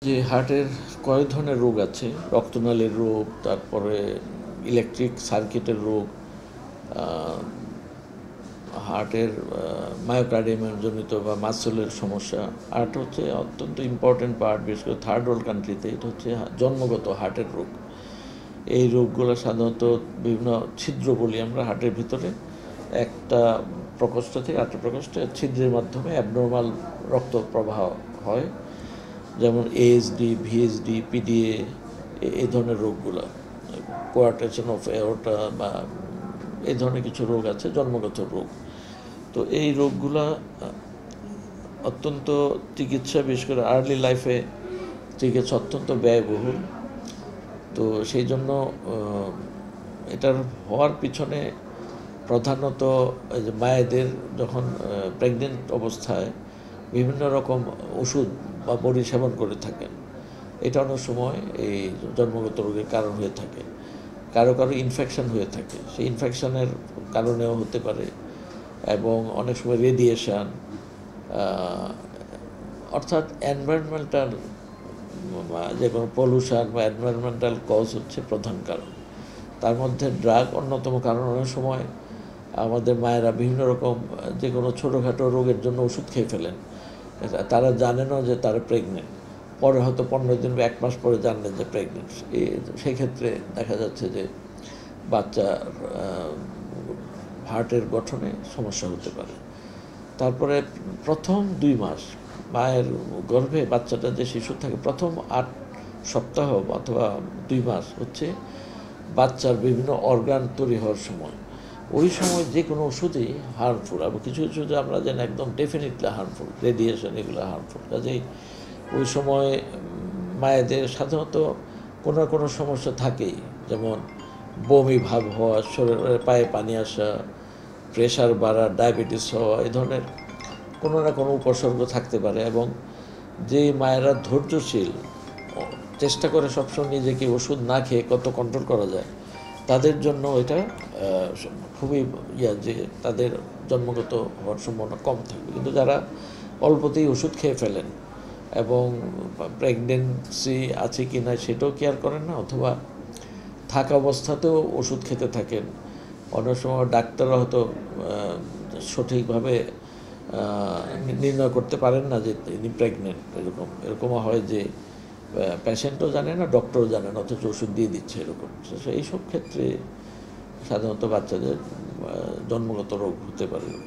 যে হার্টের কয়েক ধরনের রোগ আছে, রক্তনালীর রোগ, তারপরে ইলেকট্রিক সার্কিটের রোগ, হার্টের মায়োকার্ডিয়ামের জনিত বা মাসলের সমস্যা। হার্ট হচ্ছে অত্যন্ত ইম্পর্ট্যান্ট পার্ট, বিশেষ করে থার্ড ওয়ার্ল্ড কান্ট্রিতে এটা হচ্ছে জন্মগত হার্টের রোগ। এই রোগগুলো সাধারণত বিভিন্ন ছিদ্র বলি আমরা হার্টের ভিতরে, একটা প্রকোষ্ঠ থেকে আরেকটা প্রকোষ্ঠে ছিদ্রের মাধ্যমে অ্যাবনর্মাল রক্ত প্রবাহ হয়, যেমন এএসডি, ভিএসডি, পিডিএ, এই ধরনের রোগগুলো, কোয়ার্টেশন অফ এওরটা বা এই ধরনের কিছু রোগ আছে, জন্মগত রোগ। তো এই রোগগুলা অত্যন্ত চিকিৎসা, বিশেষ করে আর্লি লাইফে চিকিৎসা অত্যন্ত ব্যয়বহুল। তো সেই জন্য এটার হওয়ার পিছনে প্রধানত এই যে মায়েদের যখন প্রেগনেন্ট অবস্থায় বিভিন্ন রকম ওষুধ বা বড়ি সেবন করে থাকেন, এটা অনেক সময় এই জন্মগত রোগের কারণ হয়ে থাকে। কারো কারো ইনফেকশন হয়ে থাকে, সেই ইনফেকশনের কারণেও হতে পারে, এবং অনেক সময় রেডিয়েশন, অর্থাৎ এনভায়রনমেন্টাল যে কোনো পলিউশন বা এনভায়রনমেন্টাল কজ হচ্ছে প্রধান কারণ। তার মধ্যে ড্রাগ অন্যতম কারণ। অনেক সময় আমাদের মায়েরা বিভিন্ন রকম যে কোনো ছোটোখাটো রোগের জন্য ওষুধ খেয়ে ফেলেন, তারা জানে না যে তারা প্রেগনেন্ট, পরে হয়তো 15 দিন বা 1 মাস পরে জানলেন যে প্রেগনেন্ট। সেই ক্ষেত্রে দেখা যাচ্ছে যে বাচ্চার হার্টের গঠনে সমস্যা হতে পারে। তারপরে প্রথম 2 মাস মায়ের গর্ভে বাচ্চাটা যে শিশু থাকে, প্রথম 8 সপ্তাহ অথবা 2 মাস হচ্ছে বাচ্চার বিভিন্ন অর্গান তৈরি হওয়ার সময়। ওই সময় যে কোনো ওষুধই হার্মফুল, এবং কিছু কিছু যে আমরা যেন একদম ডেফিনেটলি হার্মফুল, রেডিয়েশন এগুলো হার্মফুল। কাজেই ওই সময় মায়েদের সাধারণত কোনো না কোনো সমস্যা থাকেই, যেমন বমি ভাব হওয়া, শরীরের পায়ে পানি আসা, প্রেশার বাড়া, ডায়াবেটিস হওয়া, এই ধরনের কোনো না কোনো উপসর্গ থাকতে পারে। এবং যে মায়েরা ধৈর্যশীল, চেষ্টা করে সবসময় নিজেকে ওষুধ না খেয়ে কত কন্ট্রোল করা যায়, তাদের জন্য এটা খুবই যে তাদের জন্মগত হওয়ার সম্ভাবনা কম থাকবে। কিন্তু যারা অল্পতেই ওষুধ খেয়ে ফেলেন এবং প্রেগনেন্সি আছে কি না সেটাও কেয়ার করেন না, অথবা থাকা অবস্থাতেও ওষুধ খেতে থাকেন, অনেক সময় ডাক্তাররা হয়তো সঠিকভাবে নির্ণয় করতে পারেন না যে ইনি প্রেগনেন্ট। এরকমও হয় যে পেশেন্টও জানে না, ডক্টরও জানে না, অথচ ওষুধ দিয়ে দিচ্ছে এরকম। এইসব ক্ষেত্রে সাধারণত বাচ্চাদের জন্মগত রোগ হতে পারে এরকম।